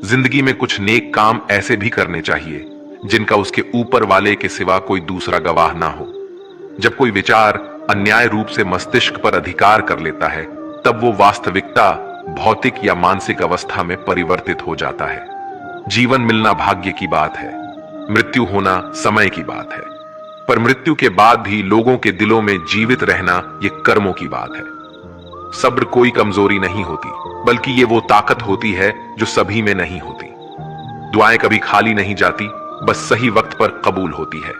जिंदगी में कुछ नेक काम ऐसे भी करने चाहिए जिनका उसके ऊपर वाले के सिवा कोई दूसरा गवाह ना हो। जब कोई विचार अन्याय रूप से मस्तिष्क पर अधिकार कर लेता है, तब वो वास्तविकता भौतिक या मानसिक अवस्था में परिवर्तित हो जाता है। जीवन मिलना भाग्य की बात है, मृत्यु होना समय की बात है, पर मृत्यु के बाद भी लोगों के दिलों में जीवित रहना ये कर्मों की बात है। सब्र कोई कमजोरी नहीं होती, बल्कि ये वो ताकत होती है जो सभी में नहीं होती। दुआएं कभी खाली नहीं जाती, बस सही वक्त पर कबूल होती है।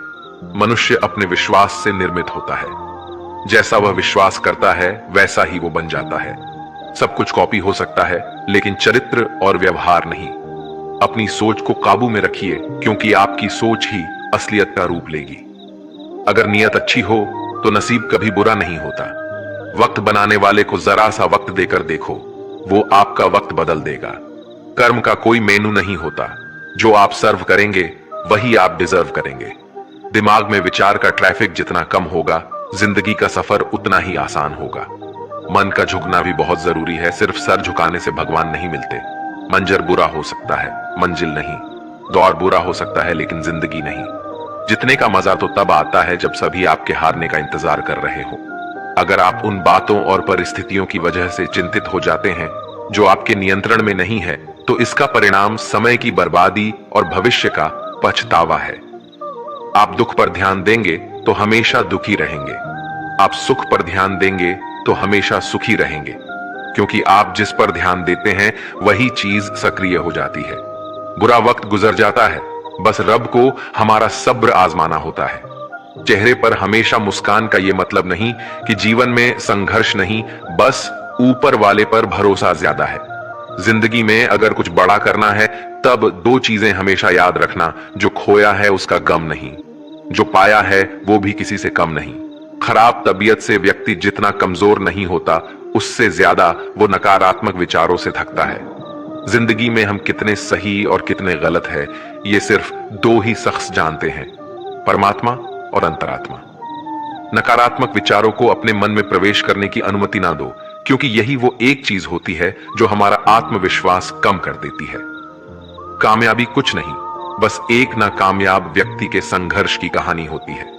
मनुष्य अपने विश्वास से निर्मित होता है। जैसा वह विश्वास करता है वैसा ही वो बन जाता है। सब कुछ कॉपी हो सकता है, लेकिन चरित्र और व्यवहार नहीं। अपनी सोच को काबू में रखिए, क्योंकि आपकी सोच ही असलियत का रूप लेगी। अगर नीयत अच्छी हो तो नसीब कभी बुरा नहीं होता। वक्त बनाने वाले को जरा सा वक्त देकर देखो, वो आपका वक्त बदल देगा। कर्म का कोई मेनू नहीं होता, जो आप सर्व करेंगे वही आप डिजर्व करेंगे। दिमाग में विचार का ट्रैफिक जितना कम होगा, जिंदगी का सफर उतना ही आसान होगा। मन का झुकना भी बहुत जरूरी है। सिर्फ सर झुकाने से भगवान नहीं मिलते। मंजर बुरा हो सकता है, मंजिल नहीं। दौर बुरा हो सकता है, लेकिन जिंदगी नहीं। जीतने का मजा तो तब आता है जब सभी आपके हारने का इंतजार कर रहे हो। अगर आप उन बातों और परिस्थितियों की वजह से चिंतित हो जाते हैं जो आपके नियंत्रण में नहीं है, तो इसका परिणाम समय की बर्बादी और भविष्य का पछतावा है। आप दुख पर ध्यान देंगे तो हमेशा दुखी रहेंगे। आप सुख पर ध्यान देंगे तो हमेशा सुखी रहेंगे, क्योंकि आप जिस पर ध्यान देते हैं वही चीज सक्रिय हो जाती है। बुरा वक्त गुजर जाता है, बस रब को हमारा सब्र आजमाना होता है। चेहरे पर हमेशा मुस्कान का यह मतलब नहीं कि जीवन में संघर्ष नहीं, बस ऊपर वाले पर भरोसा ज्यादा है। जिंदगी में अगर कुछ बड़ा करना है, तब दो चीजें हमेशा याद रखना। जो खोया है उसका गम नहीं, जो पाया है वो भी किसी से कम नहीं। खराब तबीयत से व्यक्ति जितना कमजोर नहीं होता, उससे ज्यादा वो नकारात्मक विचारों से थकता है। जिंदगी में हम कितने सही और कितने गलत है, ये सिर्फ दो ही शख्स जानते हैं, परमात्मा और अंतरात्मा। नकारात्मक विचारों को अपने मन में प्रवेश करने की अनुमति ना दो, क्योंकि यही वो एक चीज होती है जो हमारा आत्मविश्वास कम कर देती है। कामयाबी कुछ नहीं, बस एक नाकामयाब व्यक्ति के संघर्ष की कहानी होती है।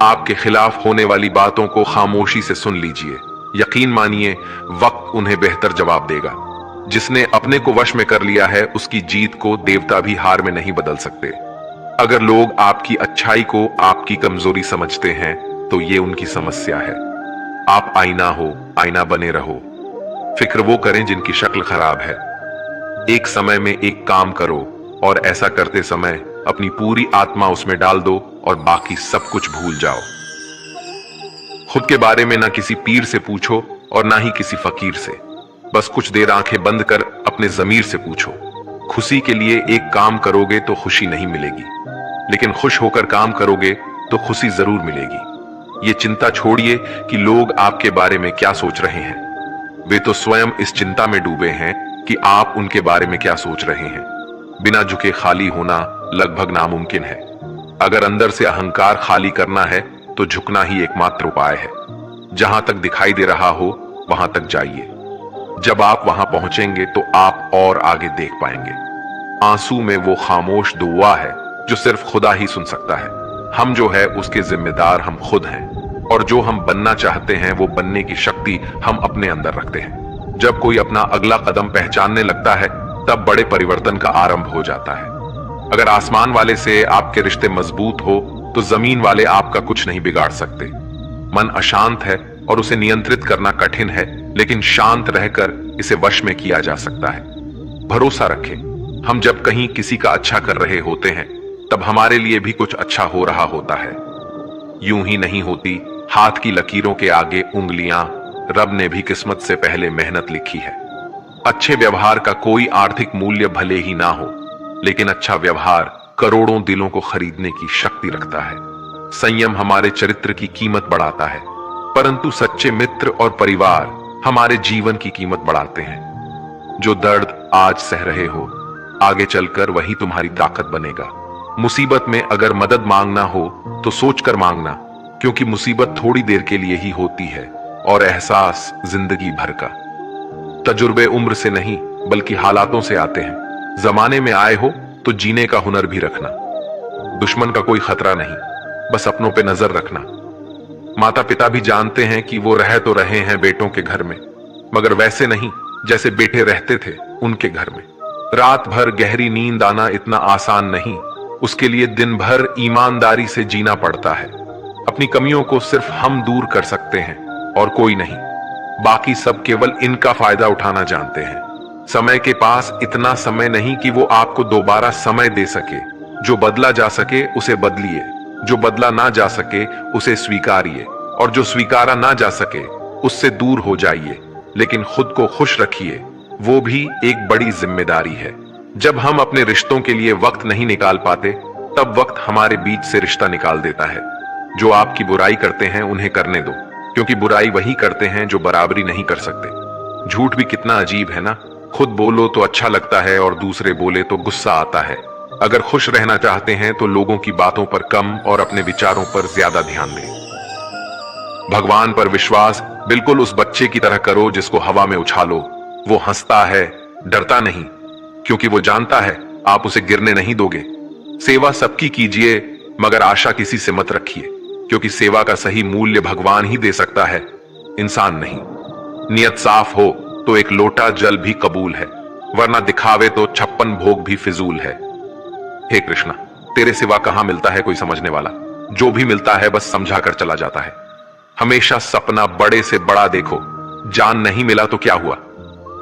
आपके खिलाफ होने वाली बातों को खामोशी से सुन लीजिए। यकीन मानिए, वक्त उन्हें बेहतर जवाब देगा। जिसने अपने को वश में कर लिया है, उसकी जीत को देवता भी हार में नहीं बदल सकते। अगर लोग आपकी अच्छाई को आपकी कमजोरी समझते हैं, तो ये उनकी समस्या है। आप आईना हो, आईना बने रहो। फिक्र वो करें जिनकी शक्ल खराब है। एक समय में एक काम करो, और ऐसा करते समय अपनी पूरी आत्मा उसमें डाल दो और बाकी सब कुछ भूल जाओ। खुद के बारे में ना किसी पीर से पूछो और ना ही किसी फकीर से। बस कुछ देर आंखें बंद कर अपने जमीर से पूछो। खुशी के लिए एक काम करोगे तो खुशी नहीं मिलेगी, लेकिन खुश होकर काम करोगे तो खुशी जरूर मिलेगी। ये चिंता छोड़िए कि लोग आपके बारे में क्या सोच रहे हैं। वे तो स्वयं इस चिंता में डूबे हैं कि आप उनके बारे में क्या सोच रहे हैं। बिना झुके खाली होना लगभग नामुमकिन है। अगर अंदर से अहंकार खाली करना है, तो झुकना ही एकमात्र उपाय है। जहां तक दिखाई दे रहा हो वहां तक जाइए। जब आप वहां पहुंचेंगे तो आप और आगे देख पाएंगे। आंसू में वो खामोश दुआ है जो सिर्फ खुदा ही सुन सकता है। हम जो है उसके जिम्मेदार हम खुद हैं, और जो हम बनना चाहते हैं वो बनने की शक्ति हम अपने अंदर रखते हैं। जब कोई अपना अगला कदम पहचानने लगता है, तब बड़े परिवर्तन का आरंभ हो जाता है। अगर आसमान वाले से आपके रिश्ते मजबूत हो, तो जमीन वाले आपका कुछ नहीं बिगाड़ सकते। मन अशांत है और उसे नियंत्रित करना कठिन है, लेकिन शांत रहकर इसे वश में किया जा सकता है। भरोसा रखें, हम जब कहीं किसी का अच्छा कर रहे होते हैं, तब हमारे लिए भी कुछ अच्छा हो रहा होता है। यूं ही नहीं होती हाथ की लकीरों के आगे उंगलियां। रब ने भी किस्मत से पहले मेहनत लिखी है। अच्छे व्यवहार का कोई आर्थिक मूल्य भले ही ना हो, लेकिन अच्छा व्यवहार करोड़ों दिलों को खरीदने की शक्ति रखता है। संयम हमारे चरित्र की कीमत बढ़ाता है, परंतु सच्चे मित्र और परिवार हमारे जीवन की कीमत बढ़ाते हैं। जो दर्द आज सह रहे हो, आगे चलकर वही तुम्हारी ताकत बनेगा। मुसीबत में अगर मदद मांगना हो तो सोचकर मांगना, क्योंकि मुसीबत थोड़ी देर के लिए ही होती है और एहसास जिंदगी भर का। तजुर्बे उम्र से नहीं, बल्कि हालातों से आते हैं। जमाने में आए हो तो जीने का हुनर भी रखना। दुश्मन का कोई खतरा नहीं, बस अपनों पे नजर रखना। माता पिता भी जानते हैं कि वो रह तो रहे हैं बेटों के घर में, मगर वैसे नहीं जैसे बेटे रहते थे उनके घर में। रात भर गहरी नींद आना इतना आसान नहीं, उसके लिए दिन भर ईमानदारी से जीना पड़ता है। अपनी कमियों को सिर्फ हम दूर कर सकते हैं और कोई नहीं। बाकी सब केवल इनका फायदा उठाना जानते हैं। समय के पास इतना समय नहीं कि वो आपको दोबारा समय दे सके। जो बदला जा सके उसे बदलिए, जो बदला ना जा सके उसे स्वीकारिए, और जो स्वीकारा ना जा सके उससे दूर हो जाइए। लेकिन खुद को खुश रखिए, वो भी एक बड़ी जिम्मेदारी है। जब हम अपने रिश्तों के लिए वक्त नहीं निकाल पाते, तब वक्त हमारे बीच से रिश्ता निकाल देता है। जो आपकी बुराई करते हैं उन्हें करने दो, क्योंकि बुराई वही करते हैं जो बराबरी नहीं कर सकते। झूठ भी कितना अजीब है ना, खुद बोलो तो अच्छा लगता है और दूसरे बोले तो गुस्सा आता है। अगर खुश रहना चाहते हैं तो लोगों की बातों पर कम और अपने विचारों पर ज्यादा ध्यान दें। भगवान पर विश्वास बिल्कुल उस बच्चे की तरह करो जिसको हवा में उछालो। वो हंसता है, डरता नहीं, क्योंकि वो जानता है आप उसे गिरने नहीं दोगे। सेवा सबकी कीजिए, मगर आशा किसी से मत रखिए, क्योंकि सेवा का सही मूल्य भगवान ही दे सकता है, इंसान नहीं। नियत साफ हो तो एक लोटा जल भी कबूल है, वरना दिखावे तो 56 भोग भी फिजूल है। हे कृष्णा, तेरे सिवा कहां मिलता है कोई समझने वाला। जो भी मिलता है बस समझा कर चला जाता है। हमेशा सपना बड़े से बड़ा देखो। जान नहीं मिला तो क्या हुआ,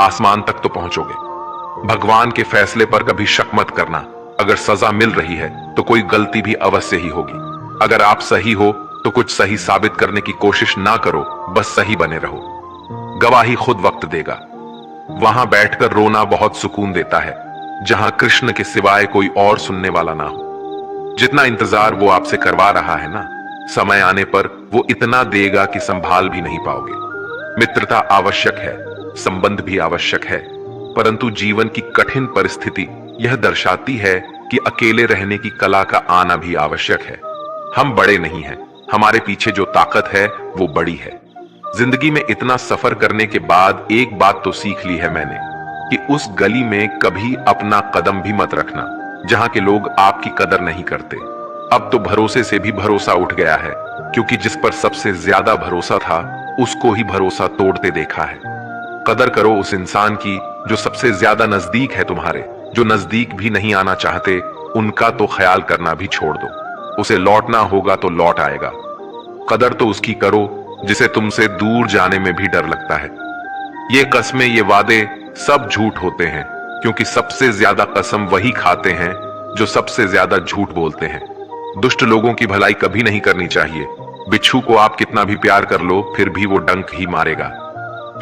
आसमान तक तो पहुंचोगे। भगवान के फैसले पर कभी शक मत करना। अगर सजा मिल रही है तो कोई गलती भी अवश्य ही होगी। अगर आप सही हो तो कुछ सही साबित करने की कोशिश ना करो, बस सही बने रहो। गवाही खुद वक्त देगा। वहां बैठकर रोना बहुत सुकून देता है, जहां कृष्ण के सिवाय कोई और सुनने वाला ना हो। जितना इंतजार वो आपसे करवा रहा है ना, समय आने पर वो इतना देगा कि संभाल भी नहीं पाओगे। मित्रता आवश्यक है, संबंध भी आवश्यक है, परंतु जीवन की कठिन परिस्थिति यह दर्शाती है कि अकेले रहने की कला का आना भी आवश्यक है। हम बड़े नहीं हैं, हमारे पीछे जो ताकत है वो बड़ी है। जिंदगी में इतना सफर करने के बाद एक बात तो सीख ली है मैंने, कि उस गली में कभी अपना कदम भी मत रखना जहां के लोग आपकी कदर नहीं करते। अब तो भरोसे से भी भरोसा उठ गया है, क्योंकि जिस पर सबसे ज्यादा भरोसा था उसको ही भरोसा तोड़ते देखा है। कदर करो उस इंसान की जो सबसे ज्यादा नजदीक है तुम्हारे। जो नजदीक भी नहीं आना चाहते उनका तो ख्याल करना भी छोड़ दो। उसे लौटना होगा तो लौट आएगा। कदर तो उसकी करो जिसे तुमसे दूर जाने में भी डर लगता है। ये कस्में, ये वादे सब झूठ होते हैं, क्योंकि सबसे ज्यादा कसम वही खाते हैं जो सबसे ज्यादा झूठ बोलते हैं। दुष्ट लोगों की भलाई कभी नहीं करनी चाहिए। बिच्छू को आप कितना भी प्यार कर लो फिर भी वो डंक ही मारेगा।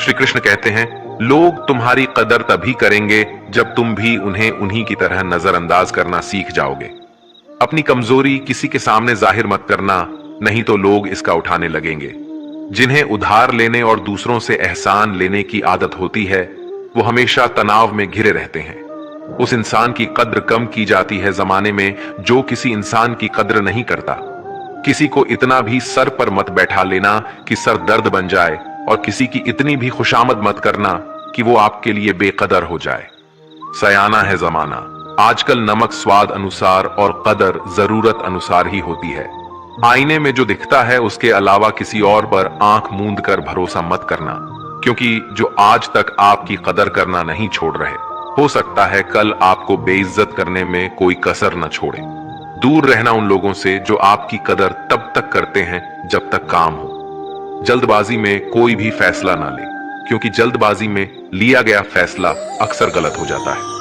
श्री कृष्ण कहते हैं, लोग तुम्हारी कदर तभी करेंगे जब तुम भी उन्हें उन्हीं की तरह नजरअंदाज करना सीख जाओगे। अपनी कमजोरी किसी के सामने जाहिर मत करना, नहीं तो लोग इसका उठाने लगेंगे। जिन्हें उधार लेने और दूसरों से एहसान लेने की आदत होती है वो हमेशा तनाव में घिरे रहते हैं। उस इंसान की कद्र कम की जाती है जमाने में जो किसी इंसान की कद्र नहीं करता। किसी को इतना भी सर पर मत बैठा लेना कि सर दर्द बन जाए, और किसी की इतनी भी खुशामद मत करना कि वो आपके लिए बेकदर हो जाए। सयाना है जमाना, आजकल नमक स्वाद अनुसार और कदर जरूरत अनुसार ही होती है। आईने में जो दिखता है उसके अलावा किसी और पर आंख मूंद कर भरोसा मत करना, क्योंकि जो आज तक आपकी कदर करना नहीं छोड़ रहे, हो सकता है कल आपको बेइज्जत करने में कोई कसर न छोड़े। दूर रहना उन लोगों से जो आपकी कदर तब तक करते हैं जब तक काम हो। जल्दबाजी में कोई भी फैसला ना ले, क्योंकि जल्दबाजी में लिया गया फैसला अक्सर गलत हो जाता है।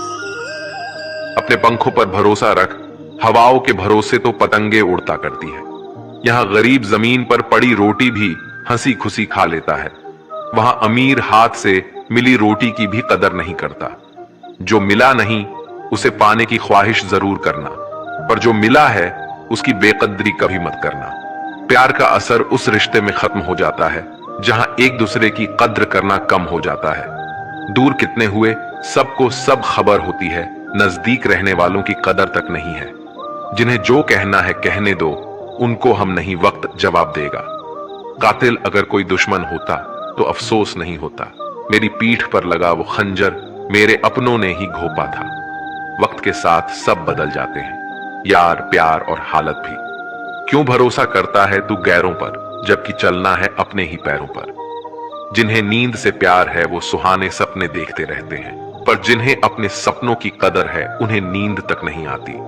अपने पंखों पर भरोसा रख, हवाओं के भरोसे तो पतंगे उड़ता करती है। यहां गरीब जमीन पर पड़ी रोटी भी हंसी खुशी खा लेता है, वहां अमीर हाथ से मिली रोटी की भी कदर नहीं करता। जो मिला नहीं उसे पाने की ख्वाहिश जरूर करना, पर जो मिला है उसकी बेकदरी कभी मत करना। प्यार का असर उस रिश्ते में खत्म हो जाता है जहां एक दूसरे की कद्र करना कम हो जाता है। दूर कितने हुए सबको सब खबर होती है, नजदीक रहने वालों की कदर तक नहीं है। जिन्हें जो कहना है कहने दो, उनको हम नहीं वक्त जवाब देगा। कातिल अगर कोई दुश्मन होता तो अफसोस नहीं होता। मेरी पीठ पर लगा वो खंजर मेरे अपनों ने ही घोपा था। वक्त के साथ सब बदल जाते हैं, यार, प्यार और हालत भी। क्यों भरोसा करता है तू गैरों पर, जबकि चलना है अपने ही पैरों पर। जिन्हें नींद से प्यार है वो सुहाने सपने देखते रहते हैं, पर जिन्हें अपने सपनों की कदर है उन्हें नींद तक नहीं आती।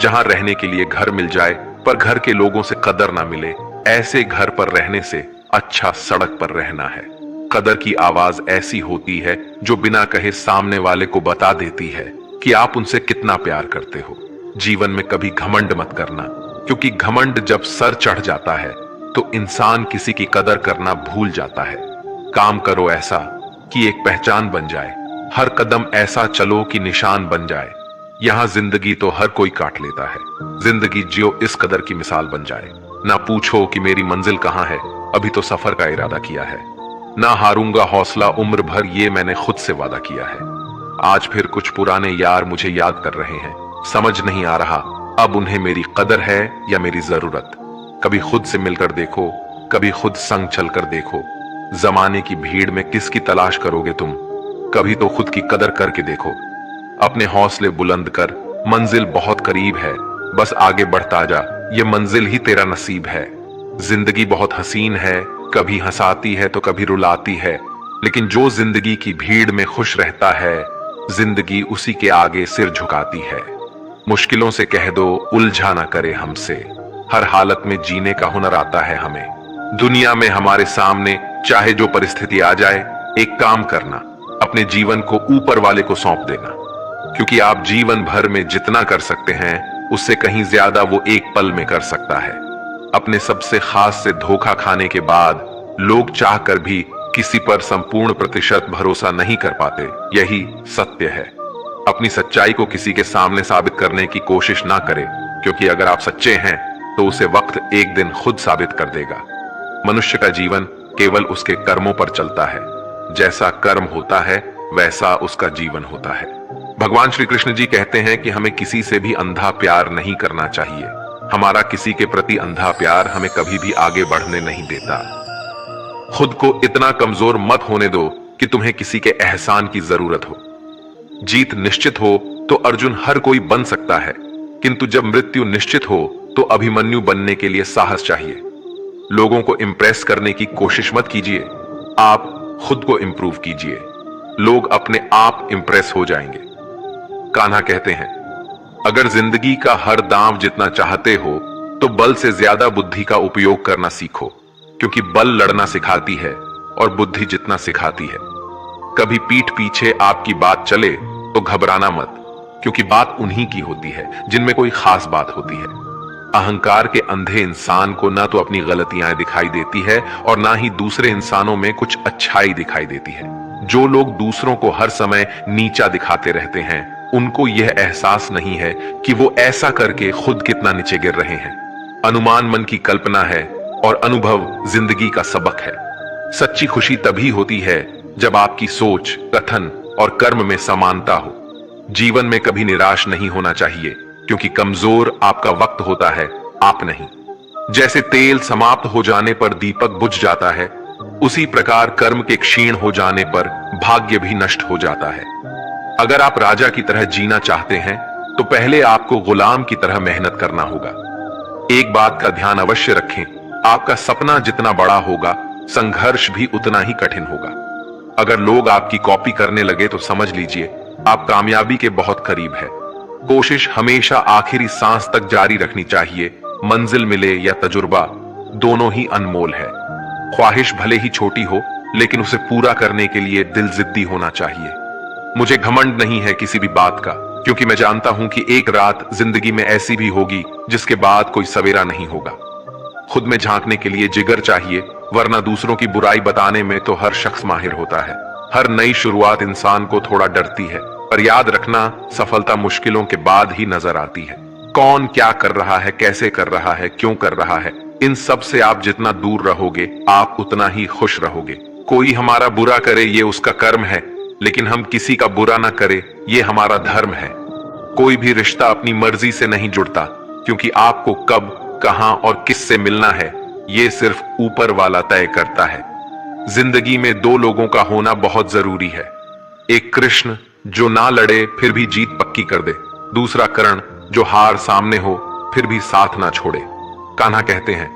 जहां रहने के लिए घर मिल जाए पर घर के लोगों से कदर ना मिले, ऐसे घर पर रहने से अच्छा सड़क पर रहना है। कदर की आवाज ऐसी होती है जो बिना कहे सामने वाले को बता देती है कि आप उनसे कितना प्यार करते हो। जीवन में कभी घमंड मत करना, क्योंकि घमंड जब सर चढ़ जाता है तो इंसान किसी की कदर करना भूल जाता है। काम करो ऐसा कि एक पहचान बन जाए, हर कदम ऐसा चलो कि निशान बन जाए। यहां जिंदगी तो हर कोई काट लेता है, जिंदगी जियो इस कदर की मिसाल बन जाए। ना पूछो कि मेरी मंजिल कहां है, अभी तो सफर का इरादा किया है। ना हारूंगा हौसला उम्र भर, ये मैंने खुद से वादा किया है। आज फिर कुछ पुराने यार मुझे याद कर रहे हैं, समझ नहीं आ रहा अब उन्हें मेरी कदर है या मेरी जरूरत। कभी खुद से मिलकर देखो, कभी खुद संग चलकर देखो। जमाने की भीड़ में किसकी तलाश करोगे तुम, कभी तो खुद की कदर करके देखो। अपने हौसले बुलंद कर, मंजिल बहुत करीब है, बस आगे बढ़ता जा, ये मंजिल ही तेरा नसीब है। जिंदगी बहुत हसीन है, कभी हंसाती है तो कभी रुलाती है, लेकिन जो जिंदगी की भीड़ में खुश रहता है, जिंदगी उसी के आगे सिर झुकाती है। मुश्किलों से कह दो उलझा ना करे हमसे, हर हालत में जीने का हुनर आता है हमें। दुनिया में हमारे सामने चाहे जो परिस्थिति आ जाए, एक काम करना, अपने जीवन को ऊपर वाले को सौंप देना, क्योंकि आप जीवन भर में जितना कर सकते हैं उससे कहीं ज्यादा वो एक पल में कर सकता है। अपने सबसे खास से धोखा खाने के बाद लोग चाहकर भी किसी पर संपूर्ण प्रतिशत भरोसा नहीं कर पाते, यही सत्य है। अपनी सच्चाई को किसी के सामने साबित करने की कोशिश ना करें, क्योंकि अगर आप सच्चे हैं तो उसे वक्त एक दिन खुद साबित कर देगा। मनुष्य का जीवन केवल उसके कर्मों पर चलता है, जैसा कर्म होता है वैसा उसका जीवन होता है। भगवान श्री कृष्ण जी कहते हैं कि हमें किसी से भी अंधा प्यार नहीं करना चाहिए। हमारा किसी के प्रति अंधा प्यार हमें कभी भी आगे बढ़ने नहीं देता। खुद को इतना कमजोर मत होने दो कि तुम्हें किसी के एहसान की जरूरत हो। जीत निश्चित हो तो अर्जुन हर कोई बन सकता है, किंतु जब मृत्यु निश्चित हो तो अभिमन्यु बनने के लिए साहस चाहिए। लोगों को इंप्रेस करने की कोशिश मत कीजिए, आप खुद को इंप्रूव कीजिए, लोग अपने आप इंप्रेस हो जाएंगे। कान्हा कहते हैं, अगर जिंदगी का हर दांव जितना चाहते हो तो बल से ज्यादा बुद्धि का उपयोग करना सीखो, क्योंकि बल लड़ना सिखाती है और बुद्धि जितना सिखाती है। कभी पीठ पीछे आपकी बात चले तो घबराना मत, क्योंकि बात उन्हीं की होती है जिनमें कोई खास बात होती है। अहंकार के अंधे इंसान को ना तो अपनी गलतियां दिखाई देती है और ना ही दूसरे इंसानों में कुछ अच्छाई दिखाई देती है। जो लोग दूसरों को हर समय नीचा दिखाते रहते हैं, उनको यह एहसास नहीं है कि वो ऐसा करके खुद कितना नीचे गिर रहे हैं। अनुमान मन की कल्पना है और अनुभव जिंदगी का सबक है। सच्ची खुशी तभी होती है जब आपकी सोच, कथन और कर्म में समानता हो। जीवन में कभी निराश नहीं होना चाहिए, क्योंकि कमजोर आपका वक्त होता है, आप नहीं। जैसे तेल समाप्त हो जाने पर दीपक बुझ जाता है, उसी प्रकार कर्म के क्षीण हो जाने पर भाग्य भी नष्ट हो जाता है। अगर आप राजा की तरह जीना चाहते हैं तो पहले आपको गुलाम की तरह मेहनत करना होगा। एक बात का ध्यान अवश्य रखें, आपका सपना जितना बड़ा होगा, संघर्ष भी उतना ही कठिन होगा। अगर लोग आपकी कॉपी करने लगे तो समझ लीजिए आप कामयाबी के बहुत करीब है। कोशिश हमेशा आखिरी सांस तक जारी रखनी चाहिए। मंजिल मिले या तजुर्बा, दोनों ही अनमोल है। ख्वाहिश भले ही छोटी हो, लेकिन उसे पूरा करने के लिए दिल जिद्दी होना चाहिए। मुझे घमंड नहीं है किसी भी बात का, क्योंकि मैं जानता हूं कि एक रात जिंदगी में ऐसी भी होगी जिसके बाद कोई सवेरा नहीं होगा। खुद में झांकने के लिए जिगर चाहिए, वरना दूसरों की बुराई बताने में तो हर शख्स माहिर होता है। हर नई शुरुआत इंसान को थोड़ा डरती है, पर याद रखना, सफलता मुश्किलों के बाद ही नजर आती है। कौन क्या कर रहा है, कैसे कर रहा है, क्यों कर रहा है, इन सब से आप जितना दूर रहोगे, आप उतना ही खुश रहोगे। कोई हमारा बुरा करे ये उसका कर्म है, लेकिन हम किसी का बुरा ना करे ये हमारा धर्म है। कोई भी रिश्ता अपनी मर्जी से नहीं जुड़ता, क्योंकि आपको कब, कहां और किससे मिलना है ये सिर्फ ऊपर वाला तय करता है। जिंदगी में दो लोगों का होना बहुत जरूरी है, एक कृष्ण जो ना लड़े फिर भी जीत पक्की कर दे। दूसरा कर्ण, जो हार सामने हो फिर भी साथ ना छोड़े। कान्हा कहते हैं,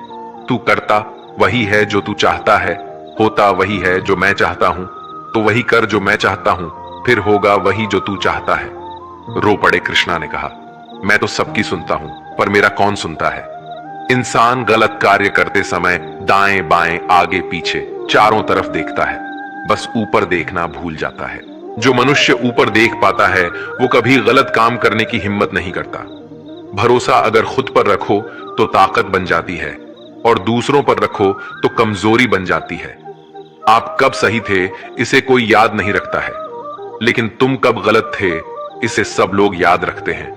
तू करता वही है जो तू चाहता है, होता वही है जो मैं चाहता हूं, तो वही कर जो मैं चाहता हूं, फिर होगा वही जो तू चाहता है। रो पड़े कृष्णा ने कहा, मैं तो सबकी सुनता हूं, पर मेरा कौन सुनता है। इंसान गलत कार्य करते समय दाएं बाएं आगे पीछे चारों तरफ देखता है, बस ऊपर देखना भूल जाता है। जो मनुष्य ऊपर देख पाता है वो कभी गलत काम करने की हिम्मत नहीं करता। भरोसा अगर खुद पर रखो तो ताकत बन जाती है, और दूसरों पर रखो तो कमजोरी बन जाती है। आप कब सही थे इसे कोई याद नहीं रखता है, लेकिन तुम कब गलत थे इसे सब लोग याद रखते हैं।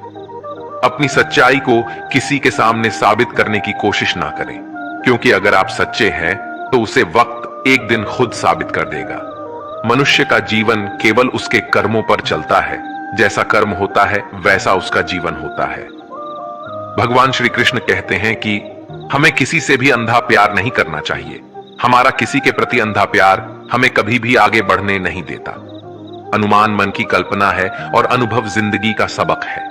अपनी सच्चाई को किसी के सामने साबित करने की कोशिश ना करें, क्योंकि अगर आप सच्चे हैं तो उसे वक्त एक दिन खुद साबित कर देगा। मनुष्य का जीवन केवल उसके कर्मों पर चलता है, जैसा कर्म होता है वैसा उसका जीवन होता है। भगवान श्री कृष्ण कहते हैं कि हमें किसी से भी अंधा प्यार नहीं करना चाहिए। हमारा किसी के प्रति अंधा प्यार हमें कभी भी आगे बढ़ने नहीं देता। अनुमान मन की कल्पना है और अनुभव जिंदगी का सबक है।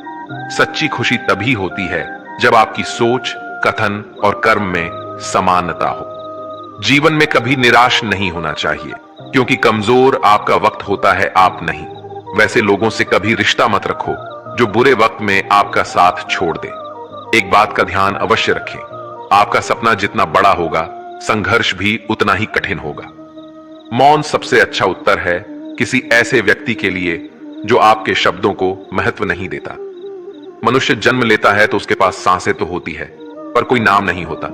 सच्ची खुशी तभी होती है जब आपकी सोच, कथन और कर्म में समानता हो। जीवन में कभी निराश नहीं होना चाहिए, क्योंकि कमजोर आपका वक्त होता है, आप नहीं। वैसे लोगों से कभी रिश्ता मत रखो जो बुरे वक्त में आपका साथ छोड़ दे। एक बात का ध्यान अवश्य रखें, आपका सपना जितना बड़ा होगा संघर्ष भी उतना ही कठिन होगा। मौन सबसे अच्छा उत्तर है किसी ऐसे व्यक्ति के लिए जो आपके शब्दों को महत्व नहीं देता। मनुष्य जन्म लेता है तो उसके पास सांसें तो होती है, पर कोई नाम नहीं होता।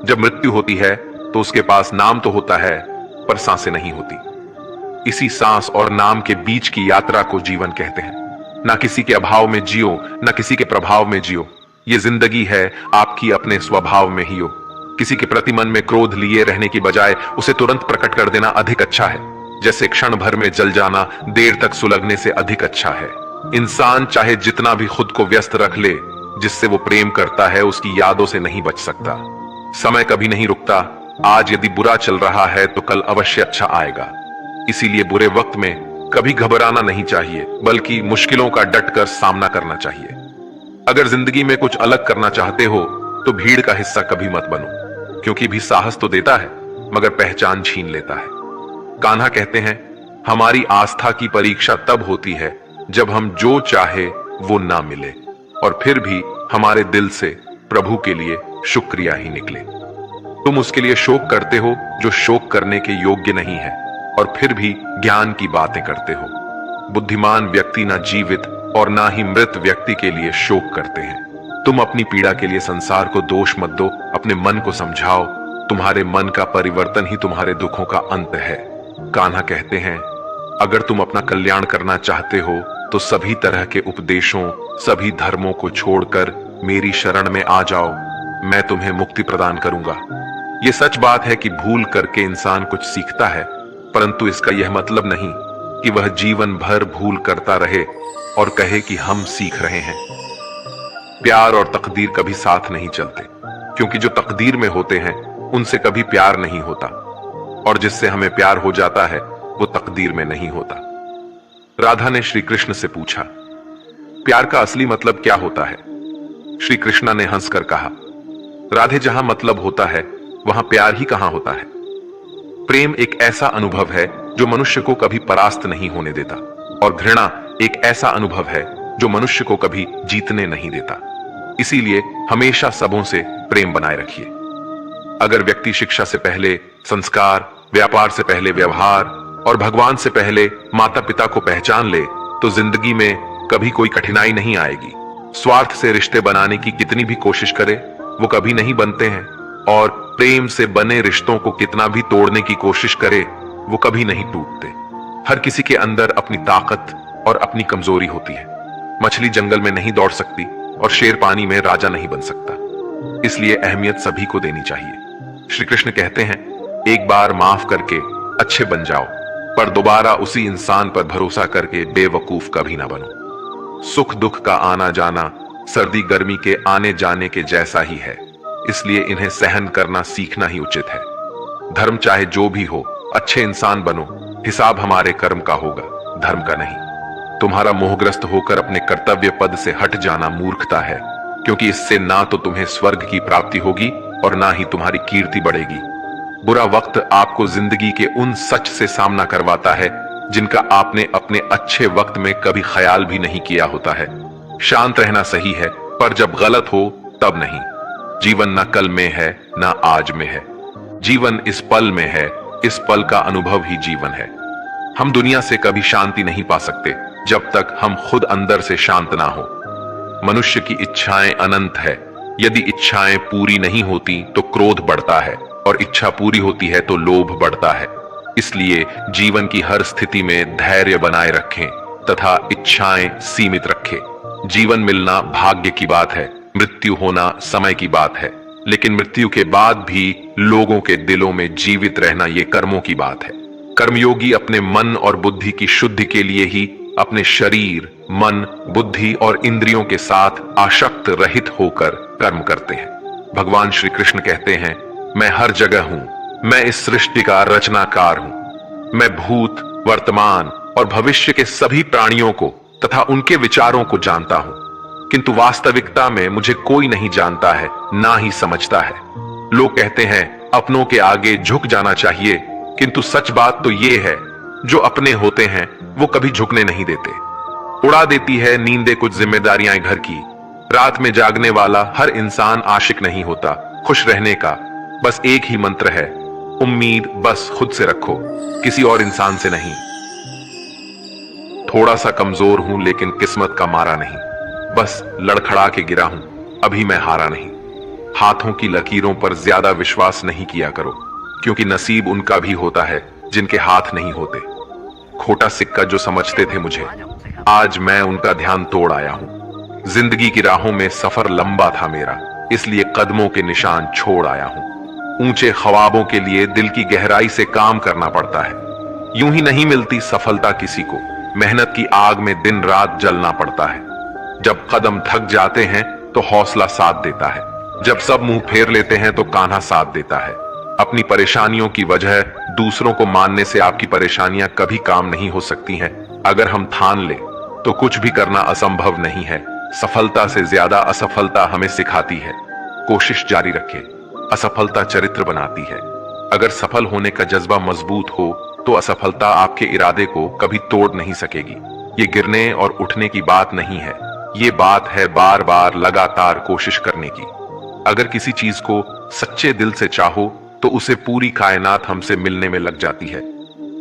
जब मृत्यु होती है तो उसके पास नाम तो होता है, पर सांसें नहीं होती। इसी सांस और नाम के बीच की यात्रा को जीवन कहते हैं। ना किसी के अभाव में जियो, ना किसी के प्रभाव में जियो। ये जिंदगी है आपकी अपने स्वभाव में ही हो। किसी के प्रति मन में क्रोध लिए रहने की बजाय उसे तुरंत प्रकट कर देना अधिक अच्छा है। जैसे क्षण भर में जल जाना देर तक सुलगने से अधिक अच्छा है। इंसान चाहे जितना भी खुद को व्यस्त रख ले, जिससे वो प्रेम करता है उसकी यादों से नहीं बच सकता। समय कभी नहीं रुकता। आज यदि बुरा चल रहा है तो कल अवश्य अच्छा आएगा। इसीलिए बुरे वक्त में कभी घबराना नहीं चाहिए, बल्कि मुश्किलों का डटकर सामना करना चाहिए। अगर जिंदगी में कुछ अलग करना चाहते हो तो भीड़ का हिस्सा कभी मत बनो, क्योंकि भी साहस तो देता है मगर पहचान छीन लेता है। कान्हा कहते हैं, हमारी आस्था की परीक्षा तब होती है जब हम जो चाहे वो ना मिले, और फिर भी हमारे दिल से प्रभु के लिए शुक्रिया ही निकले। तुम उसके लिए शोक करते हो जो शोक करने के योग्य नहीं है, और फिर भी ज्ञान की बातें करते हो। बुद्धिमान व्यक्ति ना जीवित और ना ही मृत व्यक्ति के लिए शोक करते हैं। तुम अपनी पीड़ा के लिए संसार को दोष मत दो, अपने मन को समझाओ। तुम्हारे मन का परिवर्तन ही तुम्हारे दुखों का अंत है। कान्हा कहते हैं, अगर तुम अपना कल्याण करना चाहते हो तो सभी तरह के उपदेशों, सभी धर्मों को छोड़कर मेरी शरण में आ जाओ। मैं तुम्हें मुक्ति प्रदान करूंगा। यह सच बात है कि भूल करके इंसान कुछ सीखता है, परंतु इसका यह मतलब नहीं कि वह जीवन भर भूल करता रहे और कहे कि हम सीख रहे हैं। प्यार और तकदीर कभी साथ नहीं चलते, क्योंकि जो तकदीर में होते हैं उनसे कभी प्यार नहीं होता, और जिससे हमें प्यार हो जाता है वो तकदीर में नहीं होता। राधा ने श्री कृष्ण से पूछा, प्यार का असली मतलब क्या होता है? श्री कृष्ण ने हंसकर कहा, राधे, जहां मतलब होता है वहां प्यार ही कहां होता है। प्रेम एक ऐसा अनुभव है जो मनुष्य को कभी परास्त नहीं होने देता, और घृणा एक ऐसा अनुभव है जो मनुष्य को कभी जीतने नहीं देता। इसीलिए हमेशा सबों से प्रेम बनाए रखिए। अगर व्यक्ति शिक्षा से पहले संस्कार, व्यापार से पहले व्यवहार और भगवान से पहले माता पिता को पहचान ले तो जिंदगी में कभी कोई कठिनाई नहीं आएगी। स्वार्थ से रिश्ते बनाने की कितनी भी कोशिश करे वो कभी नहीं बनते हैं, और प्रेम से बने रिश्तों को कितना भी तोड़ने की कोशिश करे वो कभी नहीं टूटते। हर किसी के अंदर अपनी ताकत और अपनी कमजोरी होती है। मछली जंगल में नहीं दौड़ सकती और शेर पानी में राजा नहीं बन सकता। इसलिए अहमियत सभी को देनी चाहिए। श्री कृष्ण कहते हैं, एक बार माफ करके अच्छे बन जाओ, पर दोबारा उसी इंसान पर भरोसा करके बेवकूफ कभी ना बनो। सुख दुख का आना जाना सर्दी गर्मी के आने जाने के जैसा ही है, इसलिए इन्हें सहन करना सीखना ही उचित है। धर्म चाहे जो भी हो, अच्छे इंसान बनो। हिसाब हमारे कर्म का होगा, धर्म का नहीं। तुम्हारा मोहग्रस्त होकर अपने कर्तव्य पद से हट जाना मूर्खता है, क्योंकि इससे ना तो तुम्हें स्वर्ग की प्राप्ति होगी और ना ही तुम्हारी कीर्ति बढ़ेगी। बुरा वक्त आपको जिंदगी के उन सच से सामना करवाता है जिनका आपने अपने अच्छे वक्त में कभी ख्याल भी नहीं किया होता है। शांत रहना सही है, पर जब गलत हो तब नहीं। जीवन ना कल में है ना आज में है, जीवन इस पल में है, इस पल का अनुभव ही जीवन है। हम दुनिया से कभी शांति नहीं पा सकते जब तक हम खुद अंदर से शांत ना हो। मनुष्य की इच्छाएं अनंत है, यदि इच्छाएं पूरी नहीं होती तो क्रोध बढ़ता है और इच्छा पूरी होती है तो लोभ बढ़ता है। इसलिए जीवन की हर स्थिति में धैर्य बनाए रखें तथा इच्छाएं सीमित रखें। जीवन मिलना भाग्य की बात है, मृत्यु होना समय की बात है, लेकिन मृत्यु के बाद भी लोगों के दिलों में जीवित रहना ये कर्मों की बात है। कर्मयोगी अपने मन और बुद्धि की शुद्धि के लिए ही अपने शरीर, मन, बुद्धि और इंद्रियों के साथ आसक्त रहित होकर कर्म करते हैं। भगवान श्री कृष्ण कहते हैं, मैं हर जगह हूं, मैं इस सृष्टि का रचनाकार हूं। मैं भूत, वर्तमान और भविष्य के सभी प्राणियों को तथा उनके विचारों को जानता हूं, किंतु वास्तविकता में मुझे कोई नहीं जानता है, ना ही समझता है। लोग कहते हैं अपनों के आगे झुक जाना चाहिए, किंतु सच बात तो ये है, जो अपने होते हैं वो कभी झुकने नहीं देते। उड़ा देती है नींदें कुछ जिम्मेदारियां घर की। रात में जागने वाला हर इंसान आशिक नहीं होता। खुश रहने का बस एक ही मंत्र है, उम्मीद बस खुद से रखो, किसी और इंसान से नहीं। थोड़ा सा कमजोर हूं लेकिन किस्मत का मारा नहीं, बस लड़खड़ा के गिरा हूं, अभी मैं हारा नहीं। हाथों की लकीरों पर ज्यादा विश्वास नहीं किया करो, क्योंकि नसीब उनका भी होता है जिनके हाथ नहीं होते। खोटा सिक्का जो समझते थे मुझे, आज मैं उनका ध्यान तोड़ आया हूं। जिंदगी की राहों में सफर लंबा था मेरा, इसलिए कदमों के निशान छोड़ आया हूं। ऊंचे ख्वाबों के लिए दिल की गहराई से काम करना पड़ता है। यूं ही नहीं मिलती सफलता किसी को, मेहनत की आग में दिन रात जलना पड़ता है। जब कदम थक जाते हैं तो हौसला साथ देता है, जब सब मुंह फेर लेते हैं तो कान्हा साथ देता है। अपनी परेशानियों की वजह दूसरों को मानने से आपकी परेशानियां कभी काम नहीं हो सकती हैं। अगर हम ठान ले तो कुछ भी करना असंभव नहीं है। सफलता से ज्यादा असफलता हमें सिखाती है। कोशिश जारी रखें, असफलता चरित्र बनाती है। अगर सफल होने का जज्बा मजबूत हो तो असफलता आपके इरादे को कभी तोड़ नहीं सकेगी। ये गिरने और उठने की बात नहीं है, ये बात है बार बार लगातार कोशिश करने की। अगर किसी चीज को सच्चे दिल से चाहो तो उसे पूरी कायनात हमसे मिलने में लग जाती है।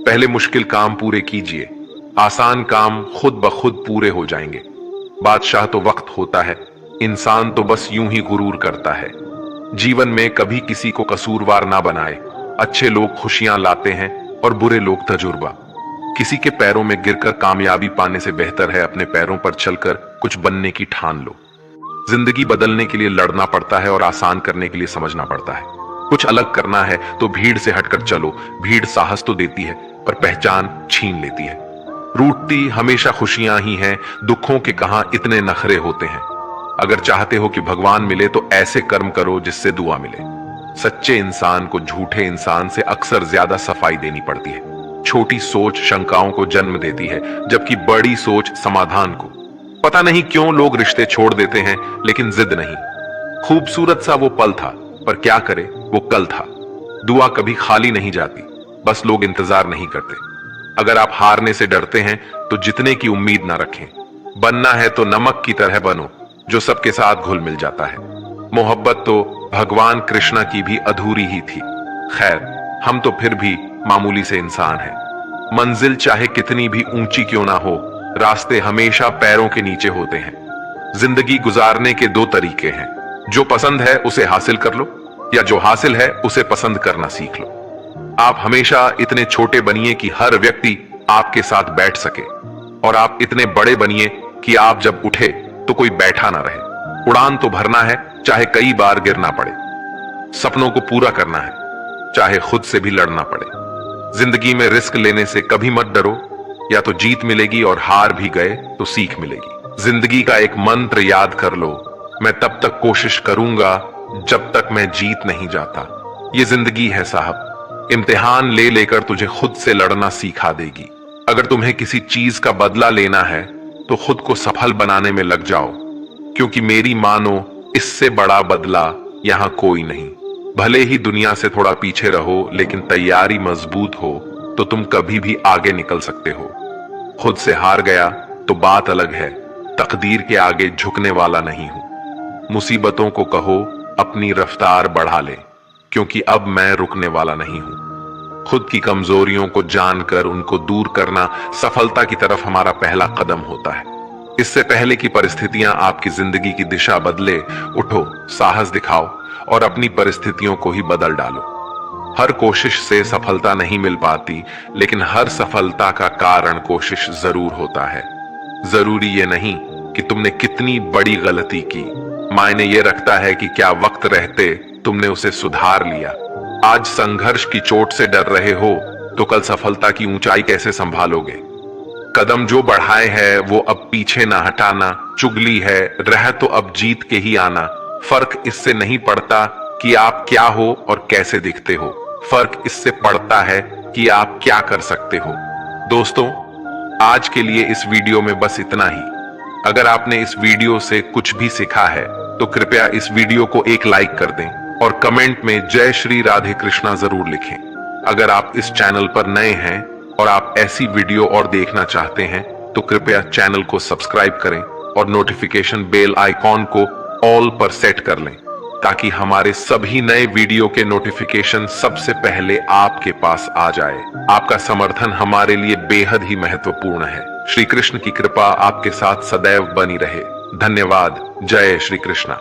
पहले मुश्किल काम पूरे कीजिए, आसान काम खुद ब खुद पूरे हो जाएंगे। बादशाह तो वक्त होता है, इंसान तो बस यूं ही गुरूर करता है। जीवन में कभी किसी को कसूरवार ना बनाए। अच्छे लोग खुशियां लाते हैं और बुरे लोग तजुर्बा। किसी के पैरों में गिरकर कामयाबी पाने से बेहतर है अपने पैरों पर चलकर कुछ बनने की ठान लो। जिंदगी बदलने के लिए लड़ना पड़ता है और आसान करने के लिए समझना पड़ता है। कुछ अलग करना है तो भीड़ से हटकर चलो। भीड़ साहस तो देती है पर पहचान छीन लेती है। रूठती हमेशा खुशियां ही हैं, दुखों के कहां इतने नखरे होते हैं। अगर चाहते हो कि भगवान मिले तो ऐसे कर्म करो जिससे दुआ मिले। सच्चे इंसान को झूठे इंसान से अक्सर ज्यादा सफाई देनी पड़ती है। छोटी सोच शंकाओं को जन्म देती है, जबकि बड़ी सोच समाधान को। पता नहीं क्यों लोग रिश्ते छोड़ देते हैं, लेकिन जिद नहीं। खूबसूरत सा वो पल था, पर क्या करे वो कल था। दुआ कभी खाली नहीं जाती, बस लोग इंतजार नहीं करते। अगर आप हारने से डरते हैं तो जितने की उम्मीद ना रखें। बनना है तो नमक की तरह बनो, जो सबके साथ घुल मिल जाता है। मोहब्बत तो भगवान कृष्णा की भी अधूरी ही थी। खैर, हम तो फिर भी मामूली से इंसान हैं। मंजिल चाहे कितनी भी ऊंची क्यों ना हो, रास्ते हमेशा पैरों के नीचे होते हैं। जिंदगी गुजारने के दो तरीके हैं, जो पसंद है उसे हासिल कर लो, या जो हासिल है उसे पसंद करना सीख लो। आप हमेशा इतने छोटे बनिए कि हर व्यक्ति आपके साथ बैठ सके, और आप इतने बड़े बनिए कि आप जब उठे तो कोई बैठा ना रहे। उड़ान तो भरना है, चाहे कई बार गिरना पड़े। सपनों को पूरा करना है, चाहे खुद से भी लड़ना पड़े। जिंदगी में रिस्क लेने से कभी मत डरो, या तो जीत मिलेगी और हार भी गए तो सीख मिलेगी। जिंदगी का एक मंत्र याद कर लो, मैं तब तक कोशिश करूंगा जब तक मैं जीत नहीं जाता। ये जिंदगी है साहब, इम्तिहान ले लेकर तुझे खुद से लड़ना सिखा देगी। अगर तुम्हें किसी चीज का बदला लेना है तो खुद को सफल बनाने में लग जाओ, क्योंकि मेरी मानो इससे बड़ा बदला यहां कोई नहीं। भले ही दुनिया से थोड़ा पीछे रहो, लेकिन तैयारी मजबूत हो तो तुम कभी भी आगे निकल सकते हो। खुद से हार गया तो बात अलग है, तकदीर के आगे झुकने वाला नहीं हूं। मुसीबतों को कहो अपनी रफ्तार बढ़ा ले, क्योंकि अब मैं रुकने वाला नहीं हूं। खुद की कमजोरियों को जानकर उनको दूर करना सफलता की तरफ हमारा पहला कदम होता है। इससे पहले कि परिस्थितियां आपकी जिंदगी की दिशा बदले, उठो, साहस दिखाओ और अपनी परिस्थितियों को ही बदल डालो। हर कोशिश से सफलता नहीं मिल पाती, लेकिन हर सफलता का कारण कोशिश जरूर होता है। जरूरी ये नहीं कि तुमने कितनी बड़ी गलती की, मायने ये रखता है कि क्या वक्त रहते तुमने उसे सुधार लिया। आज संघर्ष की चोट से डर रहे हो तो कल सफलता की ऊंचाई कैसे संभालोगे। कदम जो बढ़ाए है वो अब पीछे ना हटाना, चुगली है रह तो अब जीत के ही आना। फर्क इससे नहीं पड़ता कि आप क्या हो और कैसे दिखते हो, फर्क इससे पड़ता है कि आप क्या कर सकते हो। दोस्तों, आज के लिए इस वीडियो में बस इतना ही। अगर आपने इस वीडियो से कुछ भी सीखा है तो कृपया इस वीडियो को एक लाइक कर दें और कमेंट में जय श्री राधे कृष्णा जरूर लिखें। अगर आप इस चैनल पर नए हैं और आप ऐसी वीडियो और देखना चाहते हैं तो कृपया चैनल को सब्सक्राइब करें और नोटिफिकेशन बेल आइकॉन को ऑल पर सेट कर लें, ताकि हमारे सभी नए वीडियो के नोटिफिकेशन सबसे पहले आपके पास आ जाए। आपका समर्थन हमारे लिए बेहद ही महत्वपूर्ण है। श्री कृष्ण की कृपा आपके साथ सदैव बनी रहे। धन्यवाद। जय श्री कृष्णा।